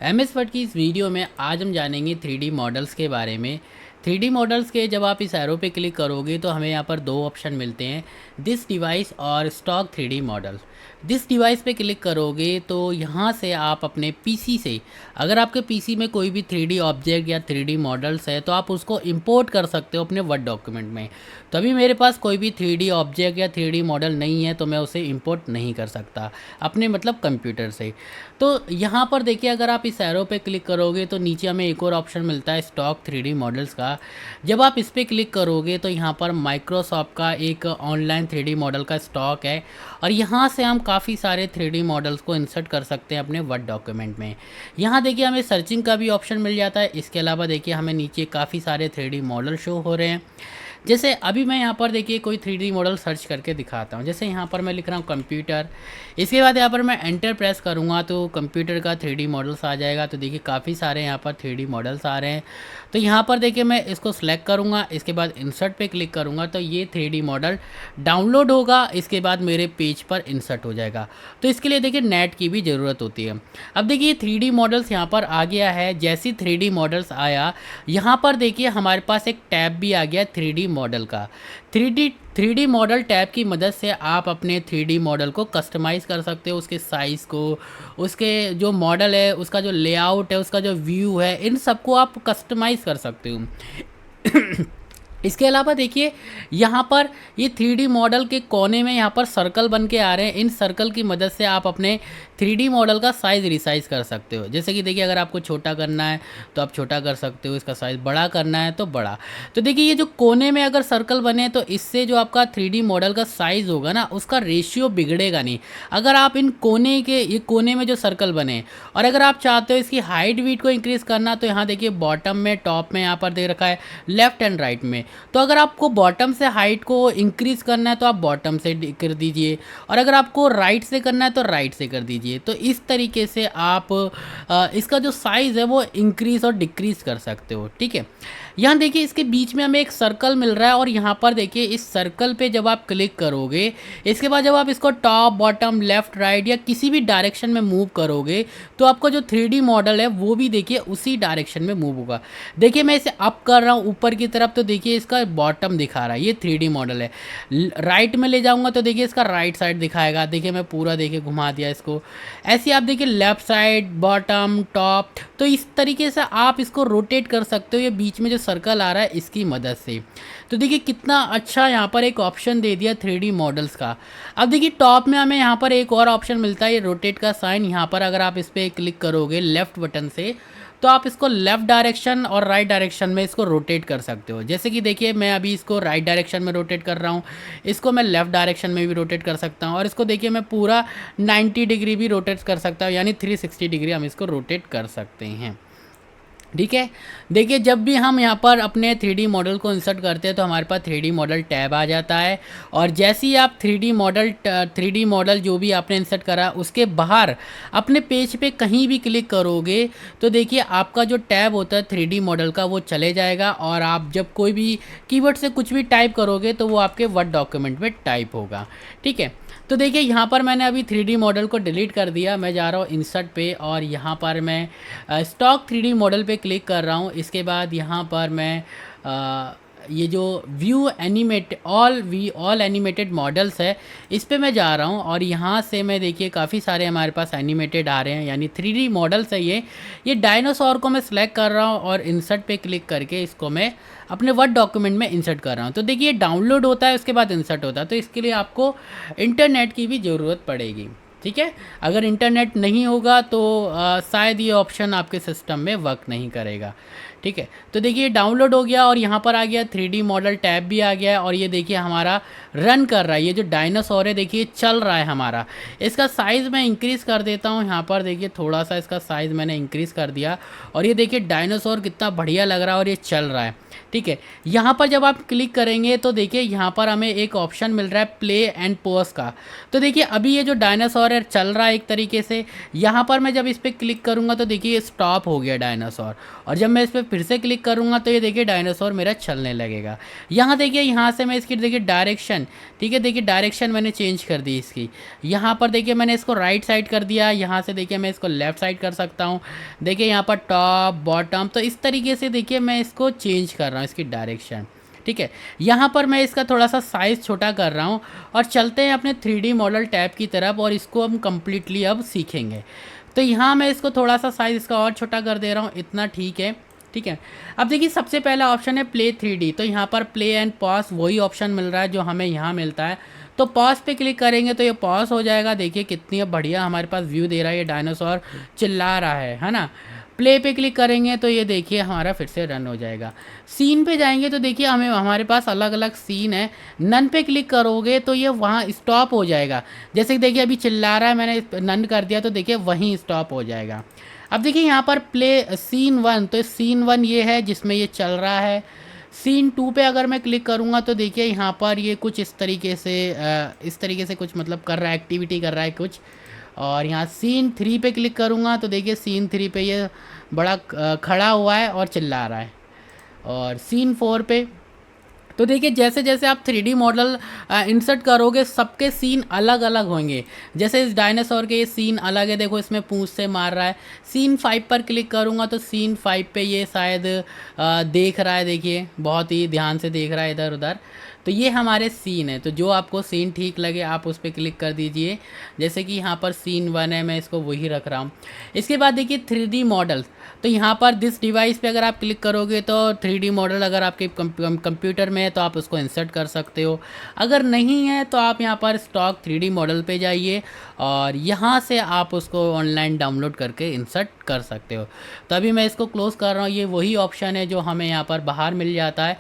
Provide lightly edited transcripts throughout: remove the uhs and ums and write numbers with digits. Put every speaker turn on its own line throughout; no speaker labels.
MS word की इस video में आज हम जानेंगे 3D मॉडल्स के बारे में। 3D मॉडल्स के जब आप इस एरो पे क्लिक करोगे तो हमें यहाँ पर दो ऑप्शन मिलते हैं, दिस डिवाइस और stock 3D model. This device पे क्लिक करोगे तो यहाँ से आप अपने पीसी से, अगर आपके पीसी में कोई भी 3D ऑब्जेक्ट या 3D मॉडल्स है तो आप उसको इंपोर्ट कर सकते हो अपने वर्ड डॉक्यूमेंट में। तो अभी मेरे पास कोई भी 3D ऑब्जेक्ट या 3D मॉडल नहीं है तो मैं उसे इंपोर्ट नहीं कर सकता अपने कंप्यूटर से। तो यहाँ पर देखिए, अगर आप इस एरो पे क्लिक करोगे तो नीचे हमें एक और ऑप्शन मिलता है स्टॉक 3D मॉडल्स का। जब आप इस पे क्लिक करोगे तो यहाँ पर माइक्रोसॉफ्ट का एक ऑनलाइन 3D मॉडल का स्टॉक है और यहाँ से हम काफ़ी सारे 3D मॉडल्स को इंसर्ट कर सकते हैं अपने वर्ड डॉक्यूमेंट में। यहाँ देखिए हमें सर्चिंग का भी ऑप्शन मिल जाता है। इसके अलावा देखिए हमें नीचे काफ़ी सारे 3D मॉडल शो हो रहे हैं। जैसे अभी मैं यहाँ पर देखिए कोई 3D मॉडल सर्च करके दिखाता हूँ। जैसे यहाँ पर मैं लिख रहा हूँ कंप्यूटर, इसके बाद यहाँ पर मैं एंटर प्रेस करूँगा तो कंप्यूटर का 3D मॉडल्स आ जाएगा। तो देखिए काफ़ी सारे यहाँ पर 3D मॉडल्स आ रहे हैं। तो यहाँ पर देखिए मैं इसको सिलेक्ट करूँगा, इसके बाद इंसर्ट पे क्लिक करूँगा तो ये 3D मॉडल डाउनलोड होगा, इसके बाद मेरे पेज पर इंसर्ट हो जाएगा। तो इसके लिए देखिए नेट की भी ज़रूरत होती है। अब देखिए 3D मॉडल्स यहाँ पर आ गया है। जैसी 3D मॉडल्स आया, यहाँ पर देखिए हमारे पास एक टैब भी आ गया 3D मॉडल का। 3D मॉडल टैब की मदद से आप अपने 3D मॉडल को कस्टमाइज़ कर सकते हो, उसके साइज़ को, उसके जो मॉडल है, उसका जो लेआउट है, उसका जो व्यू है, इन सबको आप कस्टमाइज़ कर सकते हो। इसके अलावा देखिए यहाँ पर ये 3D मॉडल के कोने में यहाँ पर सर्कल बन के आ रहे हैं। इन सर्कल की मदद से आप अपने 3D मॉडल का साइज़ रिसाइज़ कर सकते हो। जैसे कि देखिए अगर आपको छोटा करना है तो आप छोटा कर सकते हो, इसका साइज़ बड़ा करना है तो बड़ा। तो देखिए ये जो कोने में अगर सर्कल बने हैं तो इससे जो आपका 3D मॉडल का साइज़ होगा ना, उसका रेशियो बिगड़ेगा नहीं। अगर आप इन ये कोने में जो सर्कल बने और अगर आप चाहते हो इसकी हाइट वीट को इंक्रीज़ करना तो यहाँ देखिए बॉटम में, टॉप में यहाँ पर दे रखा है लेफ़्ट एंड राइट में। तो अगर आपको बॉटम से हाइट को इंक्रीज़ करना है तो आप बॉटम से कर दीजिए और अगर आपको राइट से करना है तो राइट से कर दीजिए। तो इस तरीके से आप इसका जो साइज़ है वो इंक्रीज़ और डिक्रीज़ कर सकते हो। ठीक है, यहाँ देखिए इसके बीच में हमें एक सर्कल मिल रहा है और यहाँ पर देखिए इस सर्कल पे जब आप क्लिक करोगे, इसके बाद जब आप इसको टॉप, बॉटम, लेफ़्ट, राइट या किसी भी डायरेक्शन में मूव करोगे तो आपका जो 3D मॉडल है वो भी देखिए उसी डायरेक्शन में मूव होगा। देखिए मैं इसे अप कर रहा हूँ ऊपर की तरफ तो देखिए इसका बॉटम दिखा रहा है, ये 3D मॉडल है। राइट में ले जाऊंगा तो देखिए इसका राइट साइड दिखाएगा। देखिए मैं पूरा देखिए घुमा दिया इसको। ऐसे आप देखिए लेफ्ट साइड, बॉटम, टॉप, तो इस तरीके से आप इसको रोटेट कर सकते हो ये बीच में जो सर्कल आ रहा है इसकी मदद से। तो देखिए कितना अच्छा यहाँ पर एक ऑप्शन दे दिया 3D मॉडल्स का। अब देखिए टॉप में हमें यहाँ पर एक और ऑप्शन मिलता है, ये रोटेट का साइन। यहाँ पर अगर आप इस पर क्लिक करोगे लेफ्ट बटन से तो आप इसको लेफ़्ट डायरेक्शन और राइट डायरेक्शन में इसको रोटेट कर सकते हो। जैसे कि देखिए मैं अभी इसको राइट डायरेक्शन में रोटेट कर रहा हूँ, इसको मैं लेफ़्ट डायरेक्शन में भी रोटेट कर सकता हूँ और इसको देखिए मैं पूरा 90 डिग्री भी रोटेट कर सकता हूँ, यानी 360 डिग्री हम इसको रोटेट कर सकते हैं। ठीक है, देखिए जब भी हम यहाँ पर अपने 3D मॉडल को इंसर्ट करते हैं तो हमारे पास 3D मॉडल टैब आ जाता है और जैसे ही आप 3D मॉडल जो भी आपने इंसर्ट करा उसके बाहर अपने पेज पे कहीं भी क्लिक करोगे तो देखिए आपका जो टैब होता है 3D मॉडल का वो चले जाएगा और आप जब कोई भी कीवर्ड से कुछ भी टाइप करोगे तो वो आपके वर्ड डॉक्यूमेंट में टाइप होगा। ठीक है, तो देखिए यहाँ पर मैंने अभी 3D मॉडल को डिलीट कर दिया। मैं जा रहा हूँ इंसर्ट पे और यहाँ पर मैं स्टॉक 3D मॉडल पे क्लिक कर रहा हूँ। इसके बाद यहाँ पर मैं ये जो व्यू ऑल एनिमेटेड मॉडल्स है इस पे मैं जा रहा हूँ और यहाँ से मैं देखिए काफ़ी सारे हमारे पास एनिमेटेड आ रहे हैं, यानी 3D मॉडल्स है ये डायनासोर को मैं सिलेक्ट कर रहा हूँ और इंसर्ट पे क्लिक करके इसको मैं अपने वर्ड डॉक्यूमेंट में इंसर्ट कर रहा हूँ। तो देखिए डाउनलोड होता है उसके बाद इंसर्ट होता है, तो इसके लिए आपको इंटरनेट की भी ज़रूरत पड़ेगी। ठीक है, अगर इंटरनेट नहीं होगा तो शायद ये ऑप्शन आपके सिस्टम में वर्क नहीं करेगा। ठीक है, तो देखिए डाउनलोड हो गया और यहाँ पर आ गया 3D मॉडल टैब भी आ गया है और ये देखिए हमारा रन कर रहा है। ये जो डायनासोर है देखिए चल रहा है हमारा। इसका साइज़ मैं इंक्रीज़ कर देता हूँ। यहाँ पर देखिए थोड़ा सा इसका साइज़ मैंने इंक्रीज़ कर दिया और ये देखिए डायनासोर कितना बढ़िया लग रहा है और ये चल रहा है। ठीक है, यहाँ पर जब आप क्लिक करेंगे तो देखिए यहाँ पर हमें एक ऑप्शन मिल रहा है प्ले एंड पॉज का। तो देखिए अभी ये जो डायनासोर डायनासोर चल रहा है एक तरीके से। यहाँ पर मैं जब इस पर क्लिक करूँगा तो देखिए ये स्टॉप हो गया डायनासोर, और जब मैं इस पर फिर से क्लिक करूँगा तो ये देखिए डायनासोर मेरा चलने लगेगा। यहाँ देखिए यहाँ से मैं इसकी देखिए डायरेक्शन, ठीक है, देखिए डायरेक्शन मैंने चेंज कर दी इसकी। यहाँ पर देखिए मैंने इसको राइट साइड कर दिया, यहाँ से देखिए मैं इसको लेफ़्ट साइड कर सकता हूँ। देखिए यहाँ पर टॉप बॉटम, तो इस तरीके से देखिए मैं इसको चेंज कर रहा हूँ इसकी डायरेक्शन, ठीक है। यहाँ पर मैं इसका थोड़ा सा साइज़ छोटा कर रहा हूँ और चलते हैं अपने 3D मॉडल टैब की तरफ, और इसको हम कम्प्लीटली अब सीखेंगे। तो यहाँ मैं इसको थोड़ा सा साइज़ इसका और छोटा कर दे रहा हूँ, इतना ठीक है, ठीक है। अब देखिए सबसे पहला ऑप्शन है प्ले 3D, तो यहाँ पर प्ले एंड पॉज वही ऑप्शन मिल रहा है जो हमें यहाँ मिलता है। तो पॉज पे क्लिक करेंगे तो ये पॉज हो जाएगा। देखिए कितनी बढ़िया हमारे पास व्यू दे रहा है, ये डायनासोर चिल्ला रहा है ना। प्ले पे क्लिक करेंगे तो ये देखिए हमारा फिर से रन हो जाएगा। सीन पे जाएंगे तो देखिए हमें हमारे पास अलग अलग सीन है। नन पे क्लिक करोगे तो ये वहाँ स्टॉप हो जाएगा। जैसे कि देखिए अभी चिल्ला रहा है, मैंने नन कर दिया तो देखिए वहीं स्टॉप हो जाएगा। अब देखिए यहाँ पर प्ले सीन 1, तो सीन 1 ये है जिसमें ये चल रहा है। सीन 2 पे अगर मैं क्लिक करूँगा तो देखिए यहाँ पर ये कुछ इस तरीके से कुछ मतलब कर रहा है, एक्टिविटी कर रहा है कुछ। और यहाँ सीन 3 पे क्लिक करूँगा तो देखिए सीन 3 पे ये बड़ा खड़ा हुआ है और चिल्ला रहा है। और सीन 4 पे तो देखिए जैसे जैसे आप 3D मॉडल इंसर्ट करोगे सबके सीन अलग अलग होंगे। जैसे इस डायनासोर के ये सीन अलग है, देखो इसमें पूंछ से मार रहा है। सीन 5 पर क्लिक करूँगा तो सीन 5 पे ये शायद देख रहा है, देखिए बहुत ही ध्यान से देख रहा है इधर उधर। तो ये हमारे सीन है, तो जो आपको सीन ठीक लगे आप उस पर क्लिक कर दीजिए। जैसे कि यहाँ पर सीन 1 है, मैं इसको वही रख रहा हूँ। इसके बाद देखिए 3D मॉडल, तो यहाँ पर दिस डिवाइस पे अगर आप क्लिक करोगे तो 3D मॉडल अगर आपके कंप्यूटर में है तो आप उसको इंसर्ट कर सकते हो। अगर नहीं है तो आप यहाँ पर स्टॉक 3D मॉडल पे जाइए और यहाँ से आप उसको ऑनलाइन डाउनलोड करके इंसर्ट कर सकते हो। तो अभी मैं इसको क्लोज़ कर रहा हूँ। ये वही ऑप्शन है जो हमें यहाँ पर बाहर मिल जाता है,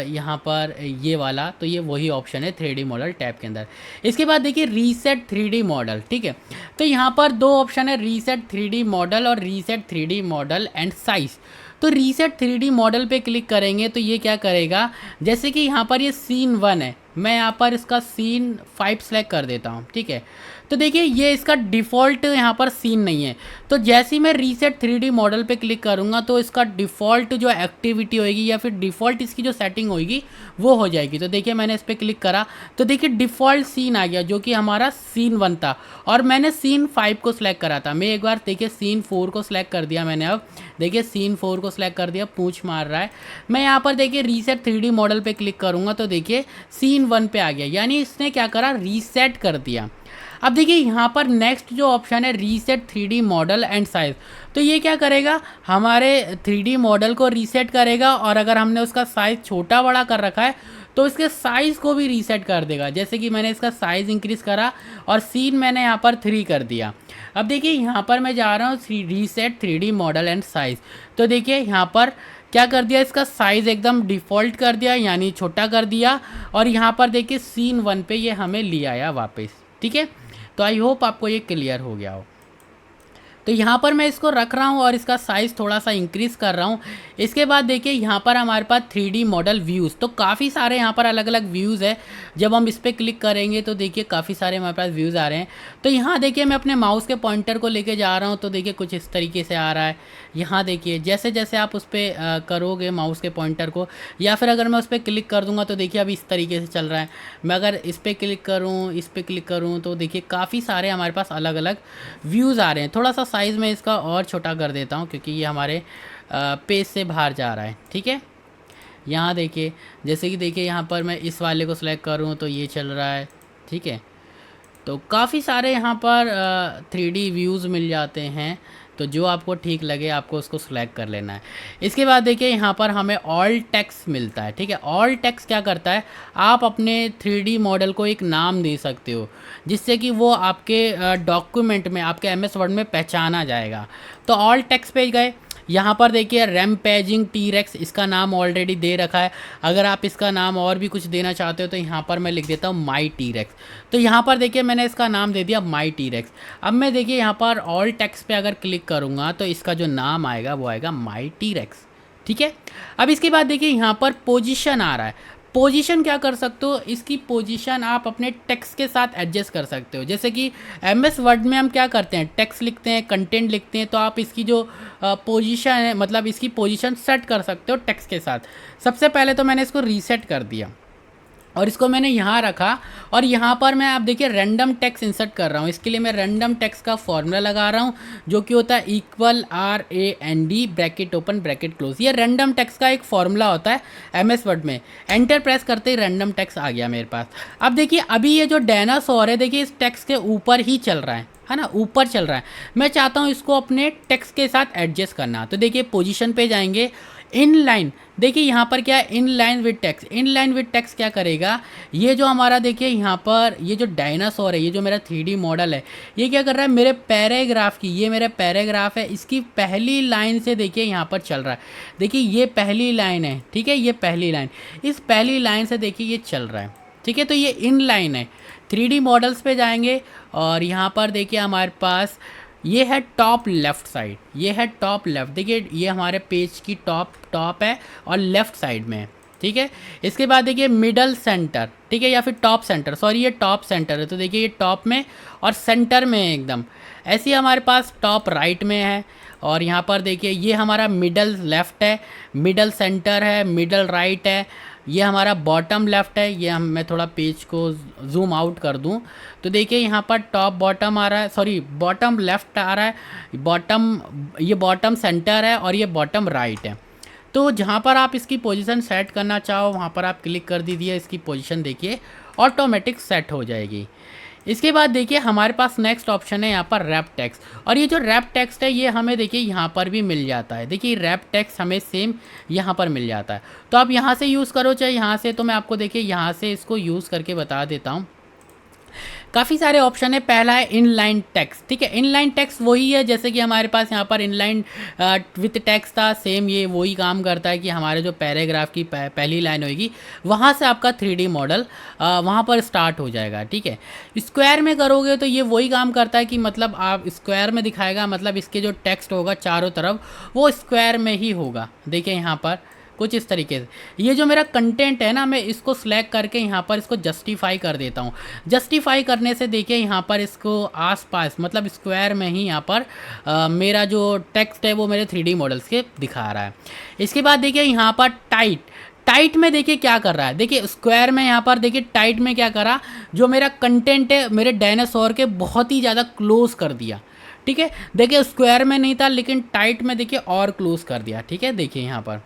यहाँ पर ये वाला, तो ये वही ऑप्शन है 3D मॉडल टैब के अंदर। इसके बाद देखिए रीसेट 3D मॉडल, ठीक है। तो यहाँ पर दो ऑप्शन है, रीसेट 3D मॉडल और reset 3D model and size. तो रीसेट 3D मॉडल पे क्लिक करेंगे तो ये क्या करेगा, जैसे कि यहाँ पर ये सीन 1 है, मैं यहाँ पर इसका सीन 5 सेलेक्ट कर देता हूँ, ठीक है। तो देखिए ये इसका डिफ़ॉल्ट यहाँ पर सीन नहीं है। तो जैसे ही मैं रीसेट 3D मॉडल पे क्लिक करूँगा तो इसका डिफ़ॉल्ट जो एक्टिविटी होएगी या फिर डिफ़ॉल्ट इसकी जो सेटिंग होएगी वो हो जाएगी। तो देखिए मैंने इस पर क्लिक करा तो देखिए डिफ़ॉल्ट सीन आ गया जो कि हमारा सीन 1 था, और मैंने सीन 5 को सिलेक्ट करा था। मैं एक बार देखिए सीन 4 को सिलेक्ट कर दिया मैंने। अब देखिए सीन 4 को सिलेक्ट कर दिया, पूंछ मार रहा है। मैं यहाँ पर देखिए रीसेट 3D मॉडल पे क्लिक करूँगा तो देखिए सीन 1 पे आ गया, यानी इसने क्या करा, रीसेट कर दिया। अब देखिए यहाँ पर नेक्स्ट जो ऑप्शन है reset 3D model and size, तो ये क्या करेगा, हमारे 3D मॉडल को रीसेट करेगा, और अगर हमने उसका साइज़ छोटा बड़ा कर रखा है तो इसके साइज़ को भी रीसेट कर देगा। जैसे कि मैंने इसका साइज़ इंक्रीज़ करा और सीन मैंने यहाँ पर 3 कर दिया। अब देखिए यहाँ पर मैं जा रहा हूँ reset 3D model and size, तो देखिए यहाँ पर क्या कर दिया, इसका साइज़ एकदम डिफ़ॉल्ट कर दिया, यानी छोटा कर दिया। और यहाँ पर देखिए सीन 1 पे ये हमें ले आया वापस, ठीक है। तो आई होप आपको ये क्लियर हो गया हो। तो यहाँ पर मैं इसको रख रहा हूँ और इसका साइज़ थोड़ा सा इंक्रीज़ कर रहा हूँ। इसके बाद देखिए यहाँ पर हमारे पास 3D मॉडल व्यूज़, तो काफ़ी सारे यहाँ पर अलग अलग व्यूज़ है। जब हम इस पर क्लिक करेंगे तो देखिए काफ़ी सारे हमारे पास व्यूज़ आ रहे हैं। तो यहाँ देखिए मैं अपने माउस के पॉइंटर को लेके जा रहा हूँ तो देखिए कुछ इस तरीके से आ रहा है। यहाँ देखिए जैसे जैसे आप उस पर करोगे माउस के पॉइंटर को, या फिर अगर मैं उस पर क्लिक कर दूँगा तो देखिए अब इस तरीके से चल रहा है। मैं अगर इस पर क्लिक करूँ, इस पर क्लिक करूँ तो देखिए काफ़ी सारे हमारे पास अलग अलग व्यूज़ आ रहे हैं। थोड़ा सा साइज़ में इसका और छोटा कर देता हूँ क्योंकि ये हमारे पेज से बाहर जा रहा है, ठीक है। यहाँ देखिए जैसे कि देखिए यहाँ पर मैं इस वाले को सिलेक्ट करूँ तो ये चल रहा है, ठीक है। तो काफ़ी सारे यहाँ पर 3D व्यूज़ मिल जाते हैं, तो जो आपको ठीक लगे आपको उसको सिलेक्ट कर लेना है। इसके बाद देखिए यहाँ पर हमें ऑल टेक्स्ट मिलता है, ठीक है। ऑल टेक्स्ट क्या करता है, आप अपने 3D मॉडल को एक नाम दे सकते हो जिससे कि वो आपके डॉक्यूमेंट में, आपके MS वर्ड में पहचाना जाएगा। तो ऑल टेक्स्ट पे गए, यहाँ पर देखिए रैम्पेजिंग टी-रेक्स, इसका नाम ऑलरेडी दे रखा है। अगर आप इसका नाम और भी कुछ देना चाहते हो तो यहाँ पर मैं लिख देता हूँ माई टी-रेक्स। तो यहाँ पर देखिए मैंने इसका नाम दे दिया माई टी-रेक्स। अब मैं देखिए यहाँ पर ऑल टेक्स्ट पे अगर क्लिक करूँगा तो इसका जो नाम आएगा वो आएगा माई टी-रेक्स, ठीक है। अब इसके बाद देखिए यहाँ पर पोजीशन आ रहा है। पोजीशन क्या कर सकते हो, इसकी पोजीशन आप अपने टेक्स्ट के साथ एडजस्ट कर सकते हो। जैसे कि एमएस वर्ड में हम क्या करते हैं, टेक्स्ट लिखते हैं, कंटेंट लिखते हैं, तो आप इसकी जो पोजीशन है, मतलब इसकी पोजीशन सेट कर सकते हो टेक्स्ट के साथ। सबसे पहले तो मैंने इसको रीसेट कर दिया और इसको मैंने यहाँ रखा, और यहाँ पर मैं आप देखिए रैंडम टेक्स्ट इंसर्ट कर रहा हूँ। इसके लिए मैं रैंडम टेक्स्ट का फॉर्मूला लगा रहा हूँ, जो कि होता है equal RAND bracket open bracket close. ये रैंडम टेक्स्ट का एक फॉर्मूला होता है एमएस वर्ड में। एंटर प्रेस करते ही रैंडम टेक्स्ट आ गया मेरे पास। अब देखिए अभी ये जो डायनासोर है, देखिए इस टेक्स्ट के ऊपर ही चल रहा है ना, ऊपर चल रहा है। मैं चाहता हूँ इसको अपने टेक्स्ट के साथ एडजस्ट करना, तो देखिए पोजीशन पे जाएंगे, इन लाइन, देखिए यहाँ पर क्या है, in line with text. In line with text क्या करेगा, ये जो हमारा देखिए यहाँ पर ये जो डायनासोर है, ये जो मेरा 3D मॉडल है, ये क्या कर रहा है, मेरे पैराग्राफ की, ये मेरा पैराग्राफ है, इसकी पहली लाइन से देखिए यहाँ पर चल रहा है। देखिए ये पहली लाइन है, ठीक है, ये पहली लाइन, इस पहली लाइन से देखिए ये चल रहा है, ठीक है। तो ये इन लाइन है। 3D मॉडल्स पे जाएंगे और यहाँ पर देखिए हमारे पास ये है टॉप लेफ़्ट साइड, ये है टॉप लेफ़्ट, देखिए ये हमारे पेज की टॉप है और लेफ़्ट साइड में है, ठीक है। इसके बाद देखिए मिडल सेंटर, ठीक है, या फिर टॉप सेंटर, सॉरी ये टॉप सेंटर है, तो देखिए ये टॉप में और सेंटर में है एकदम। ऐसे ही हमारे पास टॉप राइट में है, और यहाँ पर देखिए ये हमारा मिडल लेफ़्ट है, मिडल सेंटर है, मिडल राइट है, ये हमारा बॉटम लेफ़्ट है। ये मैं थोड़ा पेज को जूम आउट कर दूं तो देखिए यहाँ पर टॉप बॉटम आ रहा है, सॉरी बॉटम लेफ़्ट आ रहा है, ये बॉटम सेंटर है और ये बॉटम राइट है। तो जहाँ पर आप इसकी पोजीशन सेट करना चाहो वहाँ पर आप क्लिक कर दीजिए, इसकी पोजीशन देखिए ऑटोमेटिक सेट हो जाएगी। इसके बाद देखिए हमारे पास नेक्स्ट ऑप्शन है यहाँ पर रैप टेक्स्ट, और ये जो रैप टेक्स्ट है ये हमें देखिए यहाँ पर भी मिल जाता है। देखिए रैप टेक्स्ट हमें सेम यहाँ पर मिल जाता है, तो आप यहाँ से यूज़ करो चाहे यहाँ से, तो मैं आपको देखिए यहाँ से इसको यूज़ करके बता देता हूँ। काफ़ी सारे ऑप्शन है। पहला है इनलाइन टेक्स्ट, ठीक है, इनलाइन टेक्स्ट वही है जैसे कि हमारे पास यहाँ पर इनलाइन विथ टेक्स्ट था, सेम ये वही काम करता है कि हमारे जो पैराग्राफ की पहली लाइन होगी वहाँ से आपका 3D मॉडल वहाँ पर स्टार्ट हो जाएगा, ठीक है। स्क्वायर में करोगे तो ये वही काम करता है कि मतलब आप स्क्वायर में दिखाएगा, मतलब इसके जो टेक्स्ट होगा चारों तरफ वो स्क्वायर में ही होगा। देखिए यहाँ पर कुछ इस तरीके से ये जो मेरा कंटेंट है ना, मैं इसको सिलेक्ट करके यहाँ पर इसको जस्टिफाई कर देता हूँ। जस्टिफाई करने से देखिए यहाँ पर इसको आसपास मतलब स्क्वायर में ही यहाँ पर मेरा जो टेक्स्ट है वो मेरे 3D मॉडल्स के दिखा रहा है। इसके बाद देखिए यहाँ पर टाइट में देखिए क्या कर रहा है, देखिए स्क्वायर में यहाँ पर देखिए टाइट में क्या करा, जो मेरा कंटेंट है मेरे डायनासोर के बहुत ही ज़्यादा क्लोज कर दिया, ठीक है। देखिए स्क्वायर में नहीं था लेकिन टाइट में देखिए और क्लोज कर दिया, ठीक है। देखिए यहाँ पर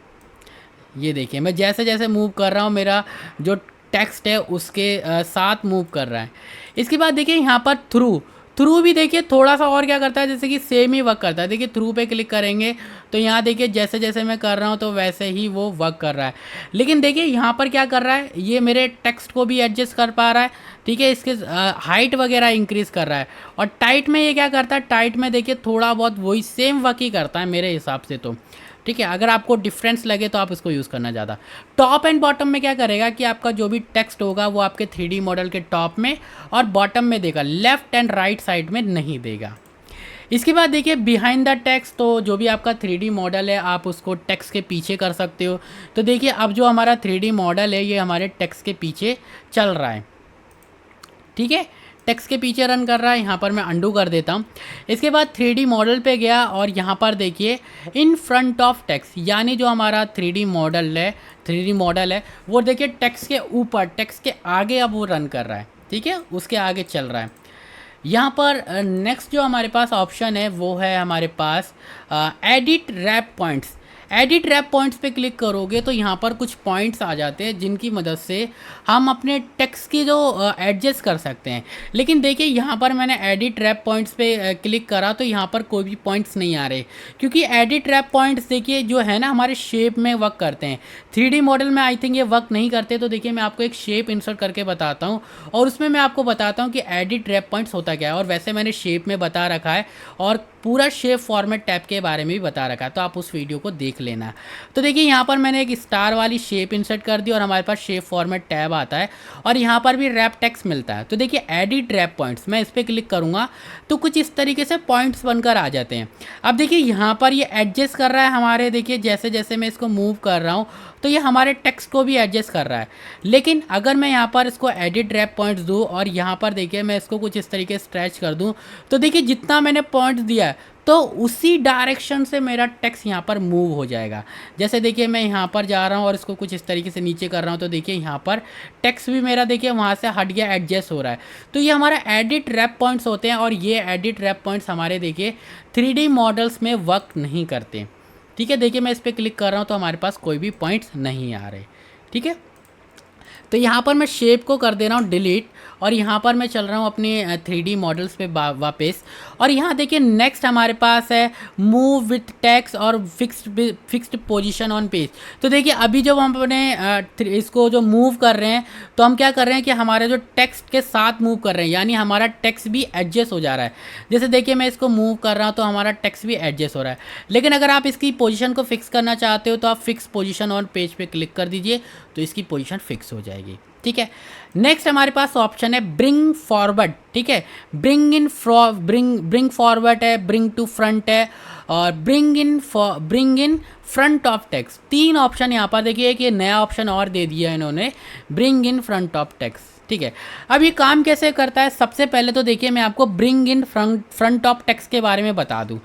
ये देखिए मैं जैसे जैसे मूव कर रहा हूँ मेरा जो टेक्स्ट है उसके साथ मूव कर रहा है। इसके बाद देखिए यहाँ पर थ्रू भी देखिए थोड़ा सा और क्या करता है, जैसे कि सेम ही वर्क करता है। देखिए थ्रू पे क्लिक करेंगे तो यहाँ देखिए जैसे जैसे मैं कर रहा हूँ तो वैसे ही वो वर्क कर रहा है। लेकिन देखिए यहाँ पर क्या कर रहा है, ये मेरे टेक्स्ट को भी एडजस्ट कर पा रहा है, ठीक है, इसके हाइट वगैरह इंक्रीज़ कर रहा है। और टाइट में ये क्या करता है, टाइट में देखिए थोड़ा बहुत वही सेम वर्क ही करता है मेरे हिसाब से तो, ठीक है। अगर आपको डिफरेंस लगे तो आप इसको यूज़ करना ज़्यादा। टॉप एंड बॉटम में क्या करेगा कि आपका जो भी टेक्स्ट होगा वो आपके 3D मॉडल के टॉप में और बॉटम में देगा, लेफ़्ट एंड राइट साइड में नहीं देगा। इसके बाद देखिए बिहाइंड द टेक्स्ट, तो जो भी आपका 3D मॉडल है आप उसको टेक्स्ट के पीछे कर सकते हो। तो देखिए अब जो हमारा 3D मॉडल है ये हमारे टेक्स्ट के पीछे चल रहा है, ठीक है, टेक्स्ट के पीछे रन कर रहा है। यहाँ पर मैं अंडू कर देता हूँ। इसके बाद 3D मॉडल पे गया और यहाँ पर देखिए इन फ्रंट ऑफ टेक्स्ट, यानी जो हमारा 3D मॉडल है वो देखिए टेक्स्ट के ऊपर, टेक्स्ट के आगे अब वो रन कर रहा है, ठीक है, उसके आगे चल रहा है। यहाँ पर नेक्स्ट जो हमारे पास ऑप्शन है वो है हमारे पास edit wrap points. Edit wrap points पे क्लिक करोगे तो यहाँ पर कुछ पॉइंट्स आ जाते हैं जिनकी मदद से हम अपने टेक्स्ट की जो एडजस्ट कर सकते हैं। लेकिन देखिए यहाँ पर मैंने एडिट रैप पॉइंट्स पे क्लिक करा तो यहाँ पर कोई भी पॉइंट्स नहीं आ रहे, क्योंकि एडिट रैप पॉइंट्स देखिए जो है ना हमारे शेप में वर्क करते हैं। 3D मॉडल में आई थिंक ये वर्क नहीं करते। तो देखिए मैं आपको एक शेप इंसर्ट करके बताता हूँ और उसमें मैं आपको बताता हूँ कि एडिट रैप पॉइंट्स होता क्या है। और वैसे मैंने शेप में बता रखा है और पूरा शेप फॉर्मेट टैब के बारे में भी बता रखा है, तो आप उस वीडियो को देख लेना। तो देखिए यहाँ पर मैंने एक स्टार वाली शेप इंसर्ट कर दी और हमारे पास शेप फॉर्मेट टैब आता है और यहाँ पर भी रैप टेक्स्ट मिलता है। तो देखिए एडिट रैप पॉइंट्स, मैं इस पर क्लिक करूँगा तो कुछ इस तरीके से पॉइंट्स बनकर आ जाते हैं। अब देखिए यहाँ पर ये एडजस्ट कर रहा है हमारे, देखिए जैसे जैसे मैं इसको मूव कर रहा हूँ तो ये हमारे टेक्स्ट को भी एडजस्ट कर रहा है। लेकिन अगर मैं यहाँ पर इसको एडिट रैप पॉइंट्स दूँ और यहाँ पर देखिए मैं इसको कुछ इस तरीके से स्ट्रेच कर दूँ तो देखिए जितना मैंने पॉइंट्स दिया है तो उसी डायरेक्शन से मेरा टेक्स्ट यहाँ पर मूव हो जाएगा। जैसे देखिए मैं यहाँ पर जा रहा हूँ और इसको कुछ इस तरीके से नीचे कर रहा हूँ तो देखिए यहाँ पर टेक्स्ट भी मेरा देखिए वहाँ से हट गया, एडजस्ट हो रहा है। तो ये हमारा एडिट रैप पॉइंट्स होते हैं और ये एडिट रैप पॉइंट्स हमारे देखिए 3D मॉडल्स में वर्क नहीं करते। ठीक है, देखिए मैं इस पर क्लिक कर रहा हूँ तो हमारे पास कोई भी पॉइंट्स नहीं आ रहे। ठीक है, तो यहाँ पर मैं शेप को कर दे रहा हूँ डिलीट और यहाँ पर मैं चल रहा हूँ अपने 3D मॉडल्स पे वापस। और यहाँ देखिए नेक्स्ट हमारे पास है मूव विथ टेक्स्ट और फिक्स्ड पोजीशन ऑन पेज। तो देखिए अभी जब हम अपने इसको जो मूव कर रहे हैं तो हम क्या कर रहे हैं कि हमारे जो टेक्स्ट के साथ मूव कर रहे हैं, यानी हमारा टेक्स्ट भी एडजस्ट हो जा रहा है। जैसे देखिए मैं इसको मूव कर रहा हूँ तो हमारा टेक्स्ट भी एडजस्ट हो रहा है। लेकिन अगर आप इसकी पोजीशन को फिक्स करना चाहते हो तो आप फिक्स पोजीशन ऑन पेज पे क्लिक कर दीजिए तो इसकी पोजीशन फिक्स हो जाएगी। ठीक है, नेक्स्ट हमारे पास ऑप्शन है ब्रिंग फॉरवर्ड। ठीक है, ब्रिंग फॉरवर्ड है, ब्रिंग टू फ्रंट है और bring in front of text. 3 option यहाँ पर देखिए, एक ये नया ऑप्शन और दे दिया है इन्होंने, bring in front of text. ठीक है, अब ये काम कैसे करता है, सबसे पहले तो देखिए मैं आपको bring in front of text के बारे में बता दूं।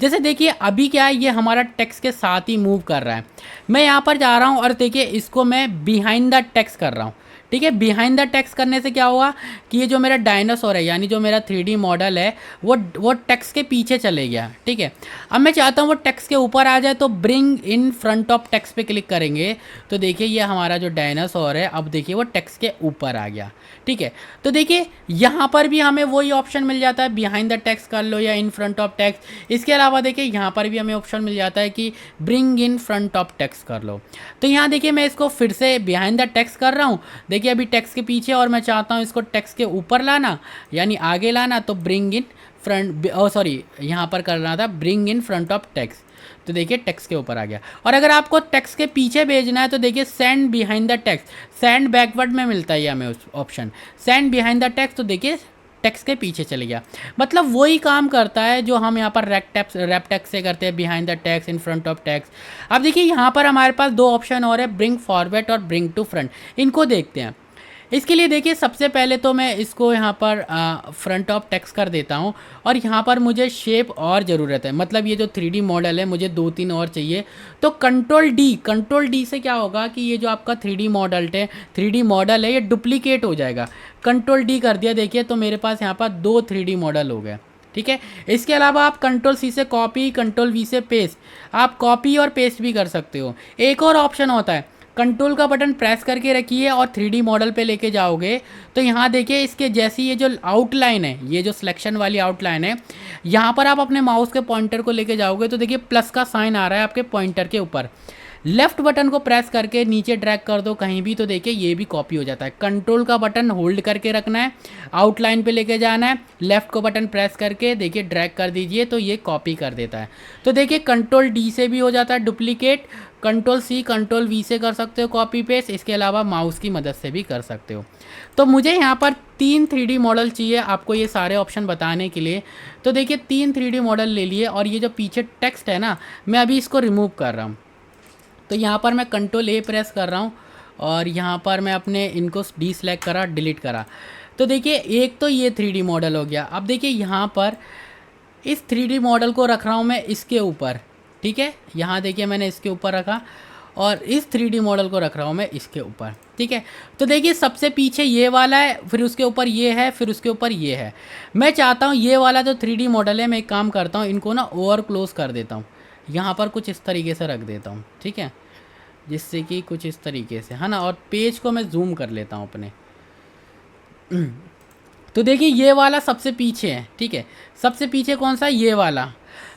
जैसे देखिए अभी क्या है, ये हमारा टेक्स्ट के साथ ही मूव कर रहा है। मैं यहाँ पर जा रहा हूँ और देखिए इसको मैं बिहाइंड द टेक्स्ट कर रहा हूँ। ठीक है, बिहाइंड द टेक्स्ट करने से क्या होगा कि ये जो मेरा डायनासोर है, यानी जो मेरा 3D मॉडल है वो टेक्स्ट के पीछे चले गया। ठीक है, अब मैं चाहता हूँ वो टेक्स्ट के ऊपर आ जाए, तो bring in front of text पे क्लिक करेंगे तो देखिए ये हमारा जो डायनासोर है अब देखिए वो टेक्स्ट के ऊपर आ गया। ठीक है, तो देखिए यहाँ पर भी हमें वही ऑप्शन मिल जाता है, बिहाइंड द टेक्स्ट कर लो या इन फ्रंट ऑफ टेक्स्ट। इसके अलावा देखिए यहाँ पर भी हमें ऑप्शन मिल जाता है कि bring in front of text कर लो। तो यहाँ देखिए मैं इसको फिर से बिहाइंड द टेक्स्ट कर रहा हूँ, देखिए अभी टेक्स्ट के पीछे और मैं चाहता हूँ इसको टेक्स्ट के ऊपर लाना यानी आगे लाना, तो ब्रिंग इन फ्रंट यहाँ पर करना था bring in front of text. तो देखिए टेक्स्ट के ऊपर आ गया। और अगर आपको टेक्स्ट के पीछे भेजना है तो देखिए send behind the text, send backward में मिलता है हमें उस option, send behind the text. तो देखिए टेक्स्ट के पीछे चले गया, मतलब वही काम करता है जो हम यहाँ पर रैप टेक्स्ट से करते हैं, behind the text, in front of text. अब देखिए यहाँ पर हमारे पास 2 ऑप्शन और है, ब्रिंग फॉरवर्ड और ब्रिंग टू फ्रंट। इनको देखते हैं। इसके लिए देखिए सबसे पहले तो मैं इसको यहाँ पर फ्रंट ऑफ टेक्स्ट कर देता हूँ और यहाँ पर मुझे शेप और ज़रूरत है, मतलब ये जो 3D मॉडल है मुझे 2-3 और चाहिए। तो कंट्रोल डी से क्या होगा कि ये जो आपका 3D मॉडल है ये डुप्लीकेट हो जाएगा। कंट्रोल डी कर दिया, देखिए तो मेरे पास यहाँ पर 2 3D मॉडल हो गए। ठीक है, इसके अलावा आप कंट्रोल सी से कॉपी, कंट्रोल वी से पेस्ट, आप कॉपी और पेस्ट भी कर सकते हो। एक और ऑप्शन होता है, कंट्रोल का बटन प्रेस करके रखिए और 3D मॉडल पे लेके जाओगे तो यहाँ देखिए इसके जैसी ये जो आउटलाइन है, ये जो सिलेक्शन वाली आउटलाइन है, यहाँ पर आप अपने माउस के पॉइंटर को लेके जाओगे तो देखिए प्लस का साइन आ रहा है आपके पॉइंटर के ऊपर। लेफ्ट बटन को प्रेस करके नीचे ड्रैग कर दो कहीं भी तो देखिए ये भी कॉपी हो जाता है। कंट्रोल का बटन होल्ड करके रखना है, आउटलाइन पे लेके जाना है, लेफ्ट को बटन प्रेस करके देखिए ड्रैग कर दीजिए तो ये कॉपी कर देता है। तो देखिए कंट्रोल डी से भी हो जाता है duplicate, control C control V से कर सकते हो कॉपी पेस्ट, इसके अलावा माउस की मदद से भी कर सकते हो। तो मुझे यहाँ पर 3 3D मॉडल चाहिए आपको ये सारे ऑप्शन बताने के लिए। तो देखिए 3 3D मॉडल ले लिए और ये जो पीछे टेक्स्ट है ना, मैं अभी इसको रिमूव कर रहा हूँ। तो यहाँ पर मैं कंट्रोल ए प्रेस कर रहा हूँ और यहाँ पर मैं अपने इनको डी सेलेक्ट करा, डिलीट करा। तो देखिए एक तो ये 3D मॉडल हो गया। अब देखिए यहाँ पर इस 3D मॉडल को रख रहा हूँ मैं इसके ऊपर। ठीक है, यहाँ देखिए मैंने इसके ऊपर रखा और इस 3D मॉडल को रख रहा हूँ मैं इसके ऊपर। ठीक है, तो देखिए सबसे पीछे ये वाला है, फिर उसके ऊपर ये है, फिर उसके ऊपर ये है। मैं चाहता हूँ ये वाला जो 3D मॉडल है, मैं एक काम करता हूँ इनको ना ओवर क्लोज कर देता हूँ, यहाँ पर कुछ इस तरीके से रख देता हूँ। ठीक है, जिससे कि कुछ इस तरीके से है ना, और पेज को मैं जूम कर लेता हूँ अपने। तो देखिए ये वाला सबसे पीछे है। ठीक है, सबसे पीछे कौन सा, ये वाला।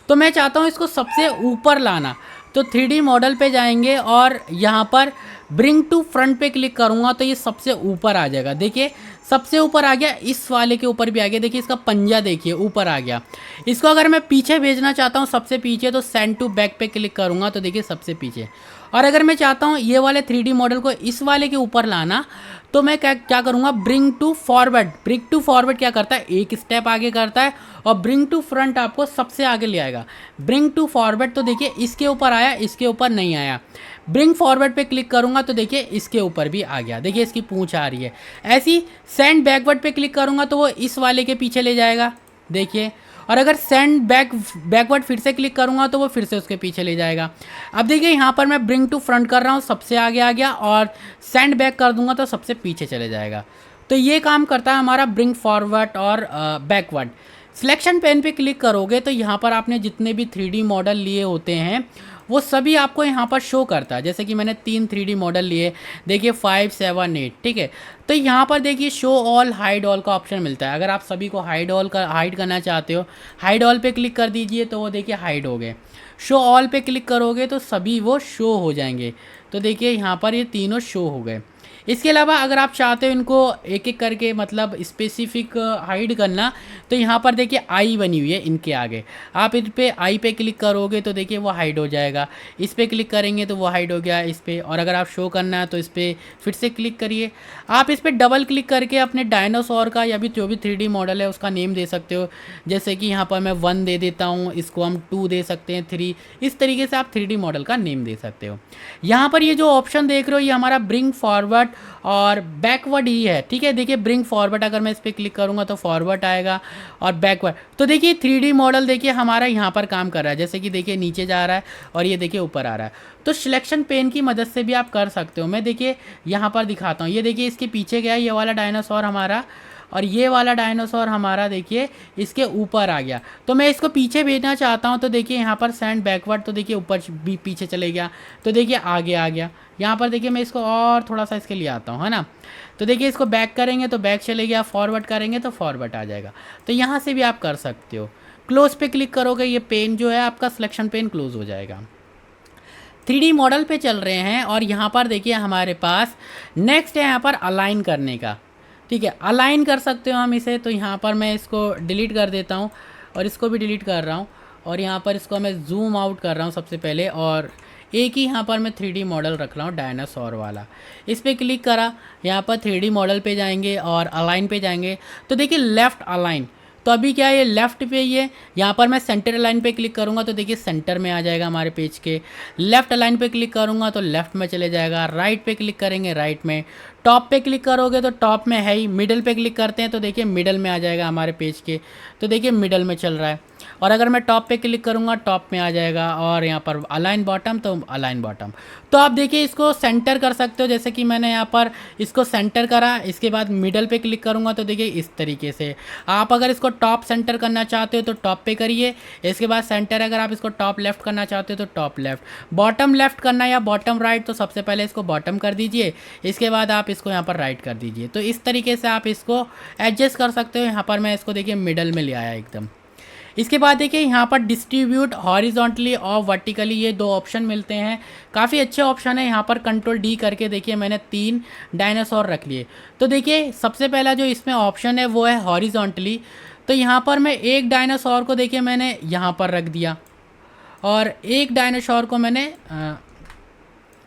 तो मैं चाहता हूँ इसको सबसे ऊपर लाना, तो 3D मॉडल पे जाएंगे और यहाँ पर ब्रिंग टू फ्रंट पे क्लिक करूँगा तो ये सबसे ऊपर आ जाएगा। देखिए सबसे ऊपर आ गया, इस वाले के ऊपर भी आ गया, देखिए इसका पंजा देखिए ऊपर आ गया। इसको अगर मैं पीछे भेजना चाहता हूँ सबसे पीछे, तो सेंड टू बैक पे क्लिक करूँगा तो देखिए सबसे पीछे। और अगर मैं चाहता हूँ ये वाले 3D मॉडल को इस वाले के ऊपर लाना, तो मैं क्या क्या करूँगा, bring to forward. Bring to forward क्या करता है, एक स्टेप आगे करता है, और ब्रिंग टू फ्रंट आपको सबसे आगे ले आएगा। ब्रिंग टू फॉरवर्ड तो देखिए इसके ऊपर आया, इसके ऊपर नहीं आया। ब्रिंग फॉरवर्ड पे क्लिक करूँगा तो देखिए इसके ऊपर भी आ गया, देखिए इसकी पूंछ आ रही है। ऐसी सेंड बैकवर्ड पे क्लिक करूँगा तो वो इस वाले के पीछे ले जाएगा, देखिए। और अगर सेंड बैकवर्ड फिर से क्लिक करूँगा तो वो फिर से उसके पीछे ले जाएगा। अब देखिए यहाँ पर मैं ब्रिंग टू फ्रंट कर रहा हूँ, सबसे आगे आ गया, और सेंड बैक कर दूंगा तो सबसे पीछे चले जाएगा। तो ये काम करता है हमारा ब्रिंग फॉरवर्ड और बैकवर्ड। सिलेक्शन पेन पे क्लिक करोगे तो यहाँ पर आपने जितने भी 3D मॉडल लिए होते हैं वो सभी आपको यहाँ पर शो करता है। जैसे कि मैंने 3 3D मॉडल लिए, देखिए 5, 7, 8, ठीक है। तो यहाँ पर देखिए शो ऑल हाइड ऑल का ऑप्शन मिलता है। अगर आप सभी को हाइड करना चाहते हो, हाइड ऑल पे क्लिक कर दीजिए तो वो देखिए हाइड हो गए। शो ऑल पे क्लिक करोगे तो सभी वो शो हो जाएंगे। तो देखिए यहाँ पर ये तीनों शो हो गए। इसके अलावा अगर आप चाहते हो इनको एक एक करके मतलब स्पेसिफिक हाइड करना, तो यहाँ पर देखिए आई बनी हुई है इनके आगे, आप इन पे आई पे क्लिक करोगे तो देखिए वो हाइड हो जाएगा। इस पे क्लिक करेंगे तो वो हाइड हो गया इस पे। और अगर आप शो करना है तो इस पर फिर से क्लिक करिए। आप इस पर डबल क्लिक करके अपने डायनासोर का या भी जो भी 3D मॉडल है उसका नेम दे सकते हो। जैसे कि यहाँ पर मैं 1 दे देता हूँ, इसको हम 2 दे सकते हैं, 3। इस तरीके से आप 3D मॉडल का नेम दे सकते हो। यहाँ पर ये जो ऑप्शन देख रहे हो ये हमारा ब्रिंग फॉरवर्ड और बैकवर्ड ही है, ठीक है। देखिए ब्रिंग फॉरवर्ड अगर मैं इस पर क्लिक करूँगा तो फॉरवर्ड आएगा, और बैकवर्ड तो देखिए 3D मॉडल देखिए हमारा यहाँ पर काम कर रहा है। जैसे कि देखिए नीचे जा रहा है और ये देखिए ऊपर आ रहा है। तो सिलेक्शन पेन की मदद से भी आप कर सकते हो। मैं देखिए यहाँ पर दिखाता हूँ, ये देखिए इसके पीछे गया ये वाला डायनासोर हमारा, और ये वाला डायनासोर हमारा देखिए इसके ऊपर आ गया। तो मैं इसको पीछे भेजना चाहता हूँ तो देखिए यहाँ पर सेंड बैकवर्ड, तो देखिए ऊपर भी पीछे चले गया, तो देखिए आगे आ गया। यहाँ पर देखिए मैं इसको और थोड़ा सा इसके लिए आता हूँ, है ना। तो देखिए इसको बैक करेंगे तो बैक चले गया, फॉरवर्ड करेंगे तो फॉरवर्ड आ जाएगा। तो यहाँ से भी आप कर सकते हो। क्लोज पे क्लिक करोगे ये पेन जो है आपका सिलेक्शन पेन क्लोज हो जाएगा। 3D मॉडल पे चल रहे हैं, और यहाँ पर देखिए हमारे पास नेक्स्ट है यहाँ पर अलाइन करने का, ठीक है। अलाइन कर सकते हो हम इसे। तो यहाँ पर मैं इसको डिलीट कर देता हूँ, और इसको भी डिलीट कर रहा हूँ, और यहाँ पर इसको मैं जूम आउट कर रहा हूँ सबसे पहले, और एक ही यहाँ पर मैं 3D मॉडल रख रहा हूँ डायनासोर वाला। इस पर क्लिक करा, यहाँ पर 3D मॉडल पे जाएंगे और अलाइन पे जाएंगे तो देखिए लेफ़्ट अलाइन। तो अभी क्या है ये लेफ़्ट पे ही है। यहाँ पर मैं सेंटर अलाइन पे क्लिक करूँगा तो देखिए सेंटर में आ जाएगा हमारे पेज के। लेफ़्ट अलाइन पे क्लिक करूँगा तो लेफ़्ट में चले जाएगा। राइट पे क्लिक करेंगे राइट में। टॉप पे क्लिक करोगे तो टॉप में है ही। मिडल पे क्लिक करते हैं तो देखिए मिडल में आ जाएगा हमारे पेज के, तो देखिए मिडल में चल रहा है। और अगर मैं टॉप पे क्लिक करूँगा टॉप में आ जाएगा, और यहाँ पर अलाइन बॉटम तो अलाइन बॉटम। तो आप देखिए इसको सेंटर कर सकते हो, जैसे कि मैंने यहाँ पर इसको सेंटर करा। इसके बाद मिडल पे क्लिक करूँगा तो देखिए इस तरीके से। आप अगर इसको टॉप सेंटर करना चाहते हो तो टॉप पे करिए, इसके बाद सेंटर। अगर आप इसको टॉप लेफ्ट करना चाहते हो तो टॉप लेफ्ट। बॉटम लेफ्ट करना या बॉटम राइट, तो सबसे पहले इसको बॉटम कर दीजिए, इसके बाद आप इसको यहाँ पर राइट कर दीजिए। तो इस तरीके से आप इसको एडजस्ट कर सकते हो। यहाँ पर मैं इसको देखिए मिडल में ले आया एकदम। इसके बाद देखिए यहाँ पर डिस्ट्रीब्यूट हॉरिजॉन्टली और वर्टिकली, ये 2 ऑप्शन मिलते हैं। काफ़ी अच्छे ऑप्शन है। यहाँ पर कंट्रोल डी करके देखिए मैंने 3 डायनासोर रख लिए। तो देखिए सबसे पहला जो इसमें ऑप्शन है वो है हॉरिजॉन्टली। तो यहाँ पर मैं एक डायनासोर को देखिए मैंने यहाँ पर रख दिया, और एक डायनासोर को मैंने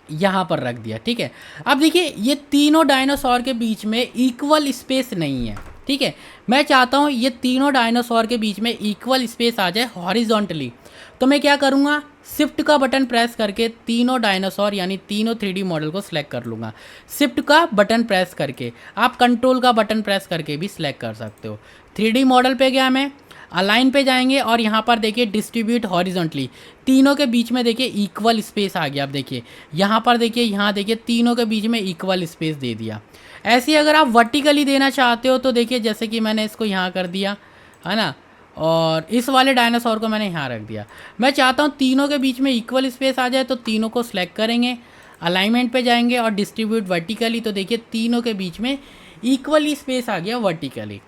यहाँ पर रख दिया, ठीक है। अब देखिए ये तीनों डायनासोर के बीच में इक्वल स्पेस नहीं है, ठीक है। मैं चाहता हूँ ये तीनों डायनासोर के बीच में इक्वल स्पेस आ जाए हॉरिजॉन्टली। तो मैं क्या करूँगा, शिफ्ट का बटन प्रेस करके तीनों डायनासोर यानी तीनों 3D मॉडल को सिलेक्ट कर लूँगा। शिफ्ट का बटन प्रेस करके, आप कंट्रोल का बटन प्रेस करके भी सिलेक्ट कर सकते हो। 3D मॉडल पे गया मैं, अलाइन पे जाएंगे, और यहाँ पर देखिए डिस्ट्रीब्यूट हॉरिजॉन्टली, तीनों के बीच में देखिए इक्वल स्पेस आ गया। आप देखिए यहाँ पर देखिए, यहाँ देखिए तीनों के बीच में इक्वल स्पेस दे दिया। ऐसे ही अगर आप वर्टिकली देना चाहते हो तो देखिए जैसे कि मैंने इसको यहाँ कर दिया, है ना, और इस वाले डायनासोर को मैंने यहाँ रख दिया। मैं चाहता हूँ तीनों के बीच में इक्वल स्पेस आ जाए, तो तीनों को सिलेक्ट करेंगे, अलाइनमेंट पे जाएंगे और डिस्ट्रीब्यूट वर्टिकली, तो देखिए तीनों के बीच में इक्वली स्पेस आ गया वर्टिकली।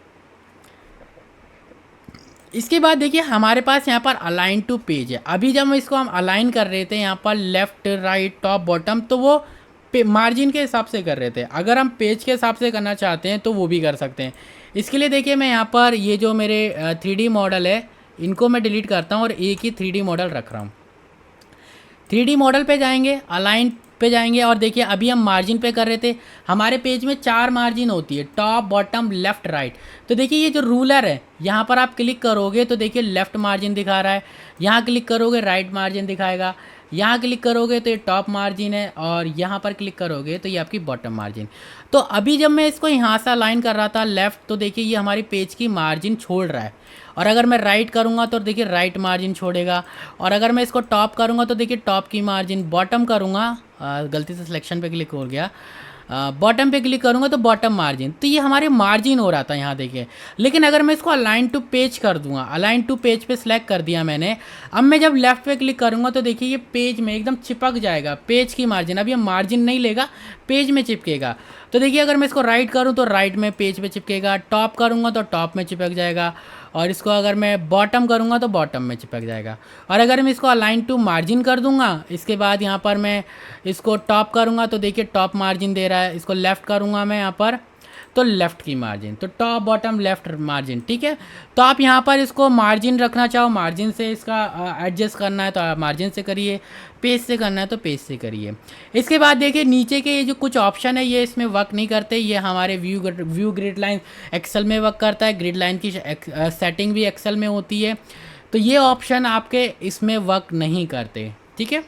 इसके बाद देखिए हमारे पास यहाँ पर अलाइन टू पेज है। अभी जब इसको हम अलाइन कर रहे थे यहाँ पर लेफ़्ट राइट टॉप बॉटम, तो वो मार्जिन के हिसाब से कर रहे थे। अगर हम पेज के हिसाब से करना चाहते हैं तो वो भी कर सकते हैं। इसके लिए देखिए मैं यहाँ पर ये जो मेरे 3D मॉडल है इनको मैं डिलीट करता हूँ और एक ही 3D मॉडल रख रहा हूँ। 3D मॉडल पे जाएंगे, अलाइन पे जाएंगे और देखिए अभी हम मार्जिन पे कर रहे थे। हमारे पेज में 4 मार्जिन होती है, टॉप, बॉटम, लेफ़्ट, राइट। तो देखिए ये जो रूलर है यहाँ पर आप क्लिक करोगे तो देखिए लेफ़्ट मार्जिन दिखा रहा है, यहाँ क्लिक करोगे राइट मार्जिन दिखाएगा, यहाँ क्लिक करोगे तो ये टॉप मार्जिन है और यहाँ पर क्लिक करोगे तो ये आपकी बॉटम मार्जिन। तो अभी जब मैं इसको यहाँ से अलाइन कर रहा था लेफ़्ट तो देखिए ये हमारी पेज की मार्जिन छोड़ रहा है। और अगर मैं राइट करूँगा तो देखिए राइट मार्जिन छोड़ेगा। और अगर मैं इसको टॉप करूँगा तो देखिए टॉप की मार्जिन, बॉटम करूँगा, गलती से सिलेक्शन पे क्लिक हो गया, बॉटम पे क्लिक करूँगा तो बॉटम मार्जिन। तो ये हमारे मार्जिन हो रहा था यहाँ देखिए। लेकिन अगर मैं इसको अलाइन टू पेज कर दूंगा, अलाइन टू पेज पे सिलेक्ट कर दिया मैंने, अब मैं जब लेफ्ट पे क्लिक करूँगा तो देखिए ये पेज में एकदम चिपक जाएगा, पेज की मार्जिन। अब ये मार्जिन नहीं लेगा, पेज में चिपकेगा। तो देखिए अगर मैं इसको राइट करूँ तो राइट में पेज पे चिपकेगा, टॉप करूँगा तो टॉप में चिपक जाएगा, और इसको अगर मैं बॉटम करूँगा तो बॉटम में चिपक जाएगा। और अगर मैं इसको अलाइन टू मार्जिन कर दूँगा, इसके बाद यहाँ पर मैं इसको टॉप करूँगा तो देखिए टॉप मार्जिन दे रहा है, इसको लेफ़्ट करूँगा मैं यहाँ पर तो लेफ़्ट की मार्जिन, तो टॉप बॉटम लेफ़्ट मार्जिन, ठीक है। तो आप यहाँ पर इसको मार्जिन रखना चाहो, मार्जिन से इसका एडजस्ट करना है तो आप मार्जिन से करिए, पेज से करना है तो पेज से करिए। इसके बाद देखिए नीचे के ये जो कुछ ऑप्शन है ये इसमें वर्क नहीं करते। ये हमारे व्यू ग्रिड लाइन एक्सेल में वर्क करता है, ग्रिड लाइन की सेटिंग भी एक्सेल में होती है, तो ये ऑप्शन आपके इसमें वर्क नहीं करते, ठीक है।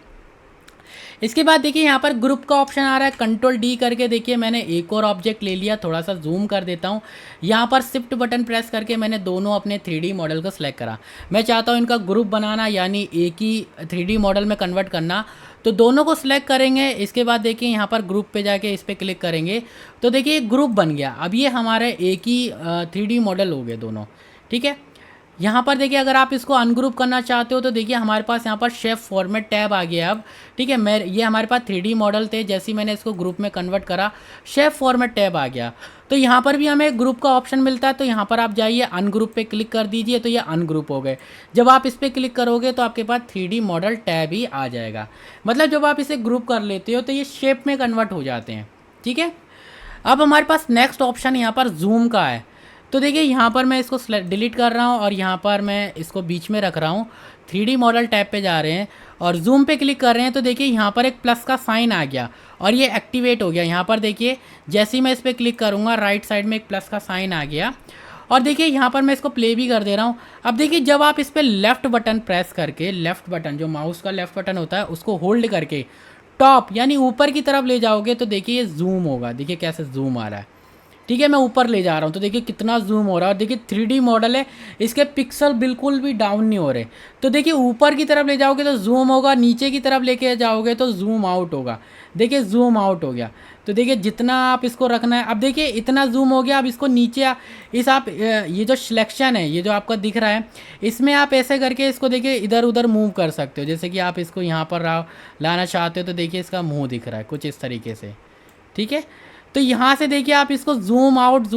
इसके बाद देखिए यहाँ पर ग्रुप का ऑप्शन आ रहा है, कंट्रोल डी करके देखिए मैंने एक और ऑब्जेक्ट ले लिया, थोड़ा सा जूम कर देता हूँ। यहाँ पर शिफ्ट बटन प्रेस करके मैंने दोनों अपने 3D मॉडल को सिलेक्ट करा। मैं चाहता हूँ इनका ग्रुप बनाना, यानी एक ही 3D मॉडल में कन्वर्ट करना, तो दोनों को सिलेक्ट करेंगे। इसके बाद देखिए यहाँ पर ग्रुप पे जाके इस पर क्लिक करेंगे तो देखिए ग्रुप बन गया। अब ये हमारे एक ही 3D मॉडल हो गए दोनों, ठीक है। यहाँ पर देखिए अगर आप इसको अनग्रुप करना चाहते हो तो देखिए हमारे पास यहाँ पर शेप फॉर्मेट टैब आ गया अब, ठीक है। मैं ये हमारे पास 3D मॉडल थे, जैसे ही मैंने इसको ग्रुप में कन्वर्ट करा शेप फॉर्मेट टैब आ गया। तो यहाँ पर भी हमें ग्रुप का ऑप्शन मिलता है, तो यहाँ पर आप जाइए अनग्रुप पे क्लिक कर दीजिए तो ये अनग्रुप हो गए। जब आप इस पर क्लिक करोगे तो आपके पास 3D मॉडल टैब ही आ जाएगा। मतलब जब आप इसे ग्रुप कर लेते हो तो ये शेप में कन्वर्ट हो जाते हैं, ठीक है। अब हमारे पास नेक्स्ट ऑप्शन यहाँ पर जूम का है, तो देखिए यहाँ पर मैं इसको डिलीट कर रहा हूँ और यहाँ पर मैं इसको बीच में रख रहा हूँ। 3D मॉडल टैब पे जा रहे हैं और जूम पे क्लिक कर रहे हैं तो देखिए यहाँ पर एक प्लस का साइन आ गया और ये एक्टिवेट हो गया। यहाँ पर देखिए जैसे ही मैं इस पर क्लिक करूँगा राइट साइड में एक प्लस का साइन आ गया और देखिए यहाँ पर मैं इसको प्ले भी कर दे रहा हूँ। अब देखिए जब आप इस पर लेफ़्ट बटन प्रेस करके, लेफ़्ट बटन जो माउस का लेफ़्ट बटन होता है उसको होल्ड करके टॉप यानी ऊपर की तरफ ले जाओगे तो देखिए ये जूम होगा। देखिए कैसे जूम आ रहा है, ठीक है। मैं ऊपर ले जा रहा हूँ तो देखिए कितना जूम हो रहा है और देखिए 3D मॉडल है, इसके पिक्सल बिल्कुल भी डाउन नहीं हो रहे। तो देखिए ऊपर की तरफ ले जाओगे तो जूम होगा, नीचे की तरफ लेके जाओगे तो जूम आउट होगा। देखिए जूम आउट हो गया। तो देखिए जितना आप इसको रखना है, अब देखिए इतना जूम हो गया। अब इसको नीचे इस आप ये जो सिलेक्शन है ये जो आपका दिख रहा है इसमें आप ऐसे करके इसको देखिए इधर उधर मूव कर सकते हो। जैसे कि आप इसको यहाँ पर लाना चाहते हो तो देखिए इसका मुँह दिख रहा है कुछ इस तरीके से, ठीक है। तो यहाँ से देखिए आप इसको जूम आउट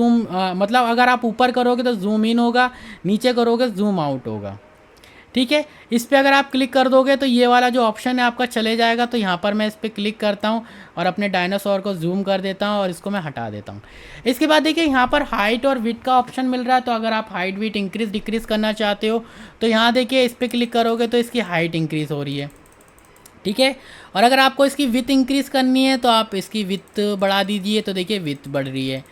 मतलब अगर आप ऊपर करोगे तो जूम इन होगा, नीचे करोगे जूम आउट होगा, ठीक है। इस पर अगर आप क्लिक कर दोगे तो ये वाला जो ऑप्शन है आपका चले जाएगा। तो यहाँ पर मैं इस पर क्लिक करता हूँ और अपने डायनासोर को जूम कर देता हूँ और इसको मैं हटा देता हूँ। इसके बाद देखिए यहाँ पर हाइट और विड्थ का ऑप्शन मिल रहा है। तो अगर आप हाइट विड्थ इंक्रीज़ डिक्रीज़ करना चाहते हो तो यहाँ देखिए इस पर क्लिक करोगे तो इसकी हाइट इंक्रीज़ हो रही है, ठीक है। और अगर आपको इसकी विथ इंक्रीज़ करनी है तो आप इसकी विथ बढ़ा दीजिए तो देखिए विथ बढ़ रही है।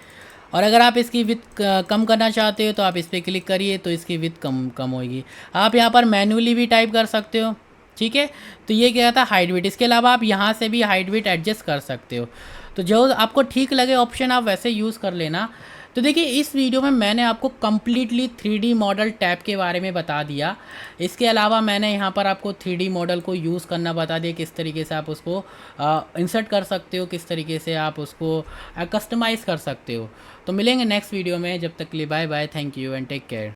और अगर आप इसकी विथ कम करना चाहते हो तो आप इस पर क्लिक करिए तो इसकी विथ कम होगी। आप यहाँ पर मैन्युअली भी टाइप कर सकते हो, ठीक है। तो ये क्या था हाइट विथ। इसके अलावा आप यहाँ से भी हाइट विथ एडजस्ट कर सकते हो। तो जो आपको ठीक लगे ऑप्शन आप वैसे यूज़ कर लेना। तो देखिए इस वीडियो में मैंने आपको कम्प्लीटली 3D मॉडल टैब के बारे में बता दिया। इसके अलावा मैंने यहाँ पर आपको 3D मॉडल को यूज़ करना बता दिया, किस तरीके से आप उसको इंसर्ट कर सकते हो, किस तरीके से आप उसको कस्टमाइज़ कर सकते हो। तो मिलेंगे नेक्स्ट वीडियो में, जब तक के लिए bye bye, thank you and take care.